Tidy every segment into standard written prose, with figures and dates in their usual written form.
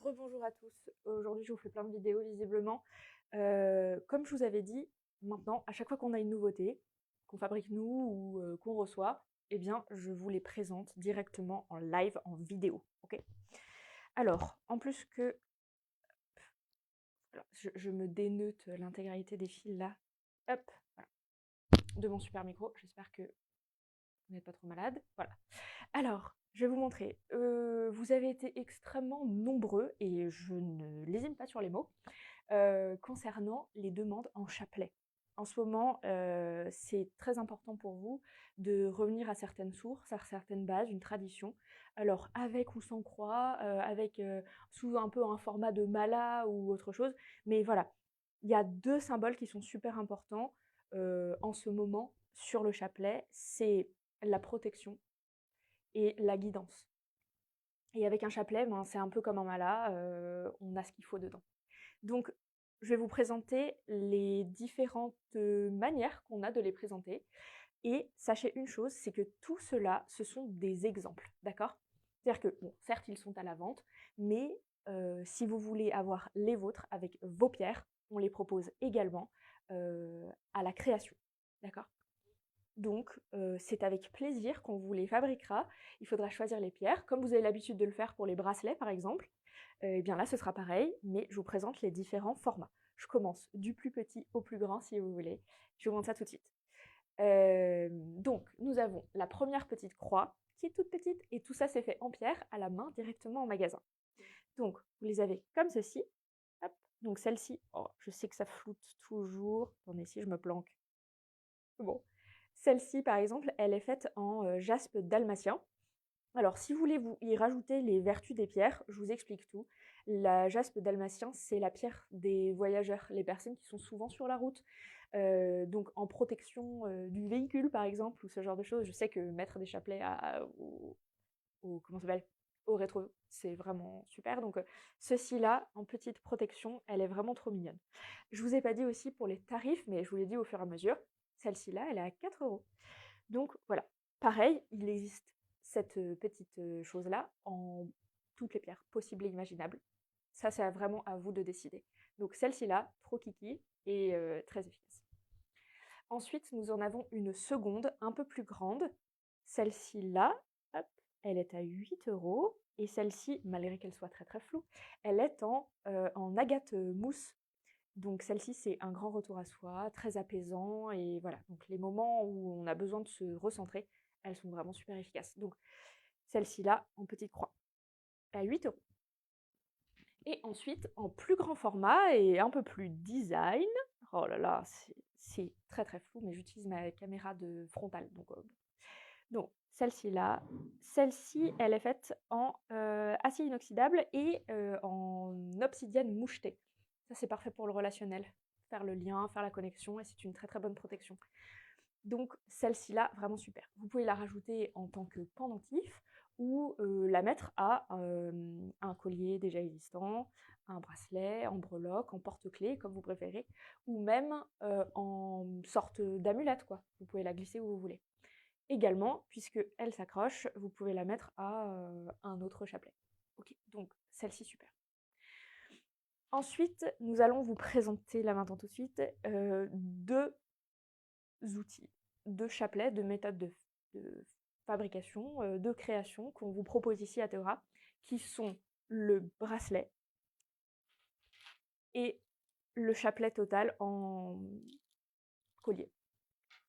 Rebonjour à tous. Aujourd'hui, je vous fais plein de vidéos visiblement. Comme je vous avais dit, maintenant, à chaque fois qu'on a une nouveauté, qu'on fabrique nous ou qu'on reçoit, eh bien, je vous les présente directement en live, en vidéo. Ok. Alors, en plus que... alors, je me déneute l'intégralité des fils là. Hop, voilà, de mon super micro. J'espère que vous n'êtes pas trop malade. Voilà. Alors, je vais vous montrer. Vous avez été extrêmement nombreux, et je ne lésine pas sur les mots, concernant les demandes en chapelet. En ce moment, c'est très important pour vous de revenir à certaines sources, à certaines bases, une tradition. Alors, avec ou sans croix, avec sous un peu un format de mala ou autre chose. Mais voilà, il y a deux symboles qui sont super importants en ce moment sur le chapelet. C'est la protection et la guidance. Et avec un chapelet, ben, c'est un peu comme un mala, on a ce qu'il faut dedans. Donc, je vais vous présenter les différentes manières qu'on a de les présenter. Et sachez une chose, c'est que tout cela, ce sont des exemples, d'accord? C'est-à-dire que, bon, certes, ils sont à la vente, mais si vous voulez avoir les vôtres avec vos pierres, on les propose également à la création, d'accord? Donc, c'est avec plaisir qu'on vous les fabriquera. Il faudra choisir les pierres, comme vous avez l'habitude de le faire pour les bracelets, par exemple. Et bien là, ce sera pareil, mais je vous présente les différents formats. Je commence du plus petit au plus grand, si vous voulez. Je vous montre ça tout de suite. Donc, nous avons la première petite croix, qui est toute petite, et tout ça, c'est fait en pierre, à la main, directement en magasin. Donc, vous les avez comme ceci. Hop. Donc, celle-ci, oh, je sais que ça floute toujours. Attendez, si je me planque. Bon. Celle-ci, par exemple, elle est faite en jaspe dalmatien. Alors, si vous voulez vous y rajouter les vertus des pierres, je vous explique tout. La jaspe dalmatien, c'est la pierre des voyageurs, les personnes qui sont souvent sur la route, donc en protection du véhicule, par exemple, ou ce genre de choses. Je sais que mettre des chapelets comment ça s'appelle, au rétro, c'est vraiment super. Donc, ceci-là, en petite protection, elle est vraiment trop mignonne. Je vous ai pas dit aussi pour les tarifs, mais je vous l'ai dit au fur et à mesure. Celle-ci-là, elle est à 4 €. Donc voilà, pareil, il existe cette petite chose-là en toutes les pierres possibles et imaginables. Ça, c'est vraiment à vous de décider. Donc celle-ci-là, trop kiki et très efficace. Ensuite, nous en avons une seconde, un peu plus grande. Celle-ci-là, hop, elle est à 8 €. Et celle-ci, malgré qu'elle soit très très floue, elle est en agate mousse. Donc celle-ci, c'est un grand retour à soi, très apaisant, et voilà. Donc les moments où on a besoin de se recentrer, elles sont vraiment super efficaces. Donc celle-ci-là, en petite croix, à 8 €. Et ensuite, en plus grand format et un peu plus design, oh là là, c'est très très flou, mais j'utilise ma caméra de frontale. Donc celle-ci là, celle-ci, elle est faite en acier inoxydable et en obsidienne mouchetée. Ça, c'est parfait pour le relationnel, faire le lien, faire la connexion, et c'est une très très bonne protection. Donc celle-ci-là, vraiment super. Vous pouvez la rajouter en tant que pendentif ou la mettre à un collier déjà existant, un bracelet, en breloque, en porte-clés, comme vous préférez, ou même en sorte d'amulette, quoi. Vous pouvez la glisser où vous voulez. Également, puisque elle s'accroche, vous pouvez la mettre à un autre chapelet. Ok, donc celle-ci, super. Ensuite, nous allons vous présenter là maintenant tout de suite deux outils, deux chapelets, deux méthodes de fabrication, de création qu'on vous propose ici à Théora, qui sont le bracelet et le chapelet total en collier.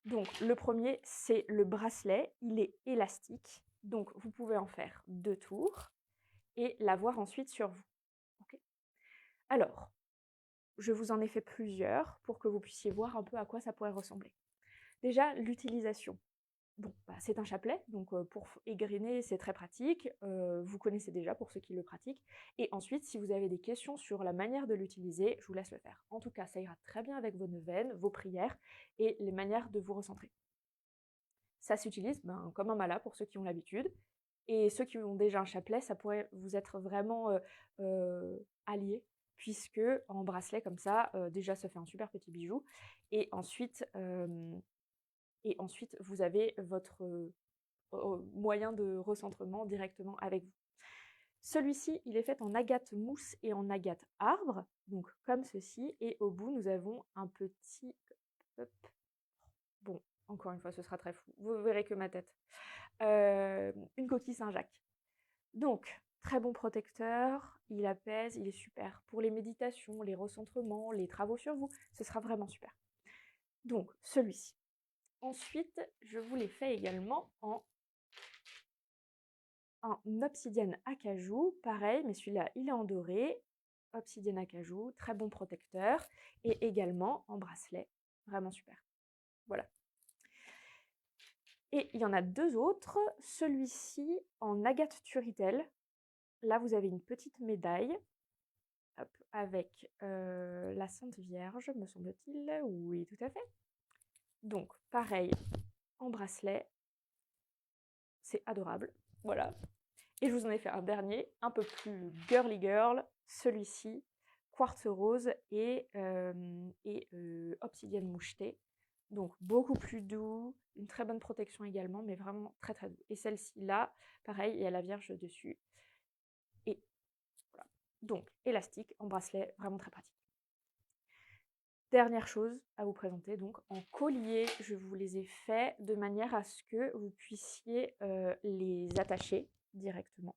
Donc le premier, c'est le bracelet, il est élastique, donc vous pouvez en faire 2 tours et l'avoir ensuite sur vous. Okay. Alors, je vous en ai fait plusieurs pour que vous puissiez voir un peu à quoi ça pourrait ressembler. Déjà, l'utilisation. Bon, bah, c'est un chapelet, donc pour égriner, c'est très pratique. Vous connaissez déjà pour ceux qui le pratiquent. Et ensuite, si vous avez des questions sur la manière de l'utiliser, je vous laisse le faire. En tout cas, ça ira très bien avec vos neuvaines, vos prières et les manières de vous recentrer. Ça s'utilise comme un mala pour ceux qui ont l'habitude. Et ceux qui ont déjà un chapelet, ça pourrait vous être vraiment allié, puisque en bracelet comme ça, déjà ça fait un super petit bijou. Et ensuite, vous avez votre moyen de recentrement directement avec vous. Celui-ci, il est fait en agate mousse et en agate arbre, donc comme ceci, et au bout, nous avons un petit... Hop. Bon, encore une fois, ce sera très flou, vous verrez que ma tête. Une coquille Saint-Jacques. Donc, très bon protecteur, il apaise, il est super. Pour les méditations, les recentrements, les travaux sur vous, ce sera vraiment super. Donc, celui-ci. Ensuite, je vous l'ai fait également en obsidienne acajou, pareil, mais celui-là, il est en doré. Obsidienne acajou, très bon protecteur. Et également en bracelet, vraiment super. Voilà. Et il y en a deux autres. Celui-ci en agate turritelle. Là, vous avez une petite médaille. Hop, avec la Sainte Vierge, me semble-t-il. Oui, tout à fait. Donc, pareil, en bracelet. C'est adorable. Voilà. Et je vous en ai fait un dernier, un peu plus girly girl, celui-ci, quartz rose et obsidienne mouchetée. Donc beaucoup plus doux, une très bonne protection également, mais vraiment très très doux. Et celle-ci là, pareil, il y a la Vierge dessus. Et voilà. Donc élastique en bracelet, vraiment très pratique. Dernière chose à vous présenter, donc en collier, je vous les ai faits de manière à ce que vous puissiez les attacher directement.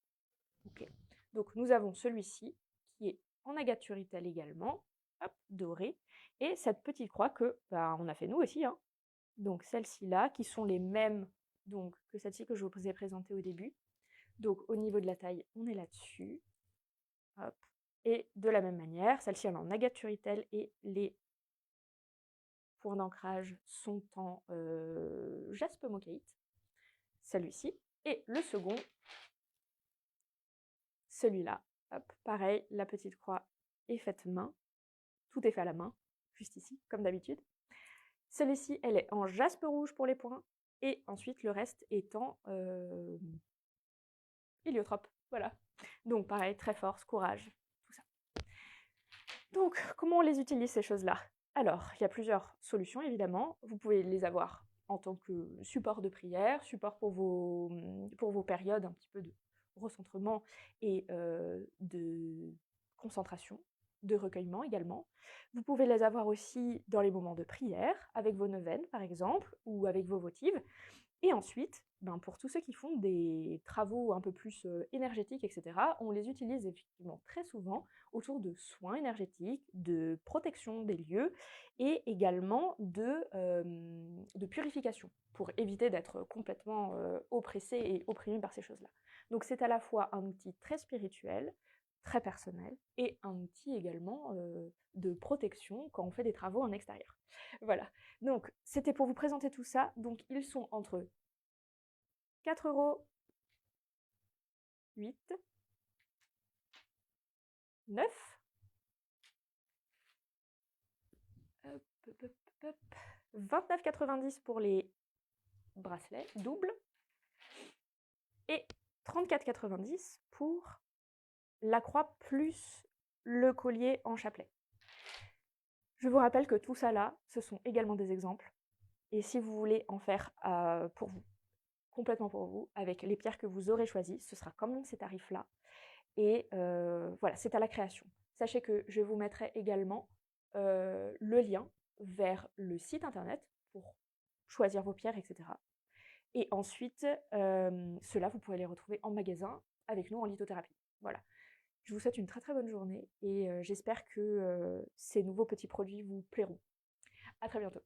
Ok. Donc nous avons celui-ci qui est en agate turritelle également, hop, doré, et cette petite croix que on a fait nous aussi, hein. Donc celles-ci là, qui sont les mêmes donc, que celle-ci que je vous ai présentée au début. Donc au niveau de la taille, on est là-dessus. Hop. Et de la même manière, celle-ci elle est en agate turritelle et les points d'ancrage sont en jaspe mocaïte. Celui-ci. Et le second, celui-là, hop, pareil, la petite croix est faite main. Tout est fait à la main, juste ici, comme d'habitude. Celle-ci, elle est en jaspe rouge pour les points, et ensuite le reste étant héliotrope. Voilà. Donc pareil, très force, courage, tout ça. Donc, comment on les utilise ces choses-là? Alors, il y a plusieurs solutions évidemment. Vous pouvez les avoir en tant que support de prière, support pour vos périodes un petit peu de recentrement et de concentration, de recueillement également. Vous pouvez les avoir aussi dans les moments de prière, avec vos neuvaines par exemple, ou avec vos votives. Et ensuite, pour tous ceux qui font des travaux un peu plus énergétiques, etc., on les utilise effectivement très souvent autour de soins énergétiques, de protection des lieux et également de purification pour éviter d'être complètement oppressé et opprimé par ces choses-là. Donc c'est à la fois un outil très spirituel, très personnel et un outil également de protection quand on fait des travaux en extérieur. Voilà, donc c'était pour vous présenter tout ça. Donc ils sont entre 4 €, 8, 9, 29,90 pour les bracelets doubles et 34,90 pour la croix plus le collier en chapelet. Je vous rappelle que tout ça là, ce sont également des exemples. Et si vous voulez en faire pour vous, complètement pour vous, avec les pierres que vous aurez choisies, ce sera quand même ces tarifs-là. Et voilà, c'est à la création. Sachez que je vous mettrai également le lien vers le site internet pour choisir vos pierres, etc. Et ensuite, ceux-là, vous pouvez les retrouver en magasin avec nous en lithothérapie. Voilà. Je vous souhaite une très très bonne journée et j'espère que ces nouveaux petits produits vous plairont. À très bientôt.